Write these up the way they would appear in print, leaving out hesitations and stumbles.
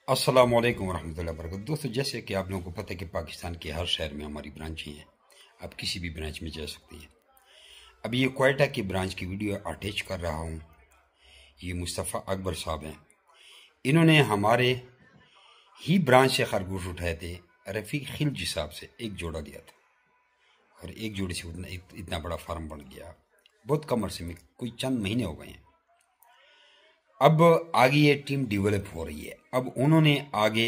अस्सलाम वालेकुम रहमतुल्लाहि व बरकातहू। दोस्तों, जैसे कि आप लोगों को पता है कि पाकिस्तान के हर शहर में हमारी ब्रांचें हैं। आप किसी भी ब्रांच में जा सकते हैं। अभी ये क्वेटा की ब्रांच की वीडियो अटैच कर रहा हूँ। ये मुस्तफ़ा अकबर साहब हैं। इन्होंने हमारे ही ब्रांच से खरगोश उठाए थे। रफ़ीक खिलजी साहब से एक जोड़ा लिया था और एक जोड़े से इतना बड़ा फार्म बन गया। बहुत कम अरसे में, कोई चंद महीने हो गए हैं। अब आगे ये टीम डेवलप हो रही है। अब उन्होंने आगे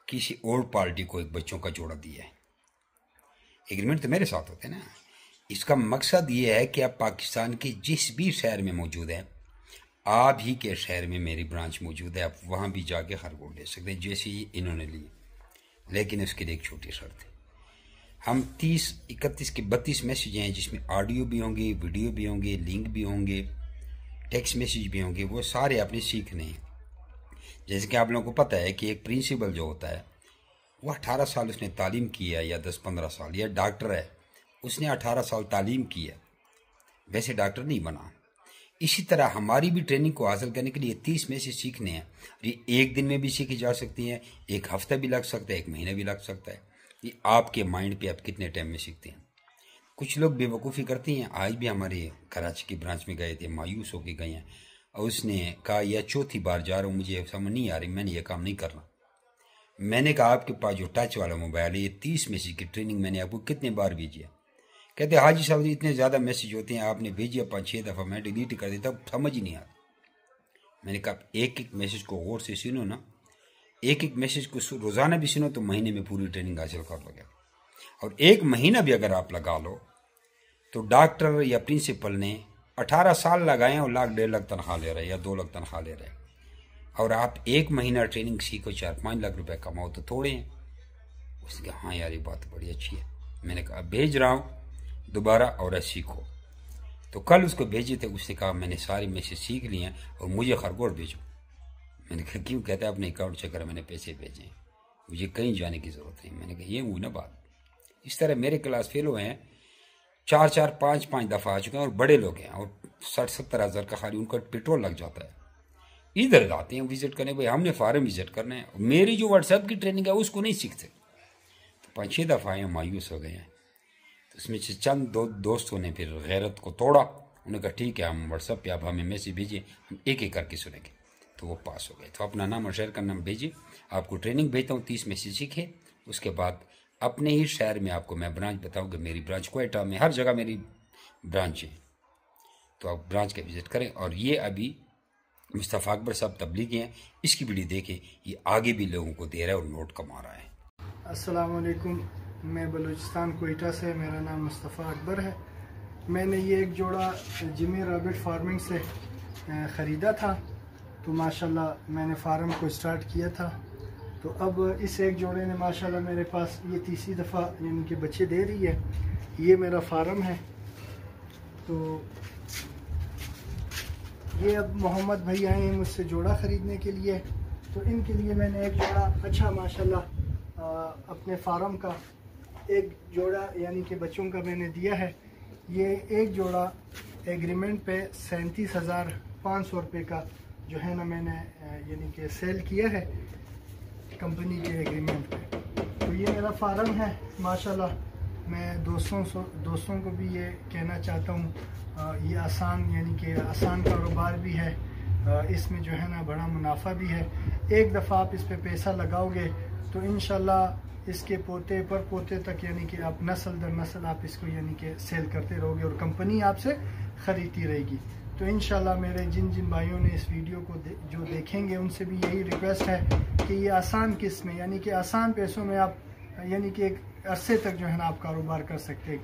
किसी और पार्टी को एक बच्चों का जोड़ा दिया है। एग्रीमेंट तो मेरे साथ होते हैं ना। इसका मकसद ये है कि आप पाकिस्तान के जिस भी शहर में मौजूद हैं, आप ही के शहर में मेरी ब्रांच मौजूद है, आप वहाँ भी जाके खरगोश ले सकते हैं जैसे ही इन्होंने ली। लेकिन उसके लिए एक छोटी शर्त है। हम 30, 31 के 32 मैसेज हैं जिसमें ऑडियो भी होंगे, वीडियो भी होंगे, लिंक भी होंगे, टेक्स्ट मैसेज भी होंगे। वो सारे आपने सीखने हैं। जैसे कि आप लोगों को पता है कि एक प्रिंसिपल जो होता है वो 18 साल उसने तालीम की है, या 10-15 साल, या डॉक्टर है उसने 18 साल तालीम की है, वैसे डॉक्टर नहीं बना। इसी तरह हमारी भी ट्रेनिंग को हासिल करने के लिए 30 में से सीखने हैं। ये एक दिन में भी सीखी जा सकती हैं, एक हफ्ता भी लग सकता है, एक महीना भी लग सकता है। ये आपके माइंड पे आप कितने टाइम में सीखते हैं। कुछ लोग बेवकूफ़ी करते हैं। आज भी हमारे कराची की ब्रांच में गए थे, मायूस होकर गए हैं, और उसने कहा यह चौथी बार जा रहा हूँ, मुझे समझ नहीं आ रही, मैंने यह काम नहीं करना। मैंने कहा आपके पास जो टच वाला मोबाइल है, ये 30 मैसेज की ट्रेनिंग मैंने आपको कितने बार भेजी है। कहते हाजी साहब इतने ज़्यादा मैसेज होते हैं, आपने भेजिए 5-6 दफ़ा, मैं डिलीट कर देता, समझ ही नहीं आता। मैंने कहा एक एक मैसेज को गौर से सुनो ना, एक एक मैसेज को रोज़ाना भी सुनो तो महीने में पूरी ट्रेनिंग हासिल कर लोगे। और एक महीना भी अगर आप लगा लो तो डॉक्टर या प्रिंसिपल ने 18 साल लगाए और लाख 1.5 लाख तनख्वाह ले रहे या 2 लाख तनख्वाह ले रहे, और आप एक महीना ट्रेनिंग सीखो 4-5 लाख रुपए कमाओ तो थोड़े हैं। उसने कहा हाँ यार ये बात बड़ी अच्छी है। मैंने कहा भेज रहा हूँ दोबारा और सीखो। तो कल उसको भेजे थे, उसने कहा मैंने सारे मैसेज सीख लिए हैं और मुझे खरगोश भेजो। मैंने कहा क्यों? कहता है अपने अकाउंट से कर, मैंने पैसे भेजे, मुझे कहीं जाने की ज़रूरत नहीं। मैंने कहा ये हुई ना बात। इस तरह मेरे क्लास फेलो हैं 4-4, 5-5 दफ़ा आ चुके हैं, और बड़े लोग हैं, और 60-70 हज़ार का खाली उनका पेट्रोल लग जाता है। इधर आते हैं विजिट करने, भाई हमने फार्म विजिट करना है। मेरी जो व्हाट्सएप की ट्रेनिंग है उसको नहीं सीखते। तो 5-6 दफ़ा आए, मायूस हो गए हैं। तो उसमें से चंद दोस्तों ने फिर गैरत को तोड़ा। उन्होंने कहा ठीक है, हम व्हाट्सएप पे आप हमें मैसेज भेजिए, हम एक एक करके सुनेंगे। तो वो पास हो गए। तो अपना नाम और शहर का नाम भेजिए, आपको ट्रेनिंग भेजता हूँ, 30 मैसेज सीखे। उसके बाद अपने ही शहर में आपको मैं ब्रांच बताऊँगा। मेरी ब्रांच क्वेटा में, हर जगह मेरी ब्रांच है, तो आप ब्रांच का विजिट करें। और ये अभी मुस्तफ़ा अकबर साहब तबलीगी हैं, इसकी वीडियो देखें, ये आगे भी लोगों को दे रहा है और नोट कमा रहा है। अस्सलाम वालेकुम, मैं बलूचिस्तान कोयटा से, मेरा नाम मुस्तफ़ा अकबर है। मैंने ये एक जोड़ा जिमी रैबिट फार्मिंग से ख़रीदा था, तो माशाल्लाह मैंने फार्म को स्टार्ट किया था। तो अब इस एक जोड़े ने माशाल्लाह मेरे पास ये तीसरी दफ़ा यानी कि बच्चे दे रही है। ये मेरा फार्म है। तो ये अब मोहम्मद भाई आए हैं मुझसे जोड़ा ख़रीदने के लिए, तो इनके लिए मैंने एक जोड़ा अच्छा माशाल्लाह अपने फार्म का एक जोड़ा यानी कि बच्चों का मैंने दिया है। ये एक जोड़ा एग्रीमेंट पे 37,500 रुपये का जो है ना मैंने यानी कि सेल किया है कंपनी के एग्रीमेंट पे। तो ये मेरा फार्म है माशाल्लाह। मैं दोस्तों को भी ये कहना चाहता हूँ, ये आसान यानी कि आसान कारोबार भी है, इसमें जो है ना बड़ा मुनाफा भी है। एक दफ़ा आप इस पे पैसा लगाओगे तो इंशाल्लाह इसके पोते पर पोते तक यानी कि आप नस्ल दर नस्ल आप इसको यानी कि सेल करते रहोगे और कंपनी आपसे ख़रीदती रहेगी। तो इंशाल्लाह मेरे जिन भाइयों ने इस वीडियो को जो देखेंगे उनसे भी यही रिक्वेस्ट है कि ये आसान किस्त में यानी कि आसान पैसों में आप यानी कि एक अरसे तक जो है ना आप कारोबार कर सकते हैं।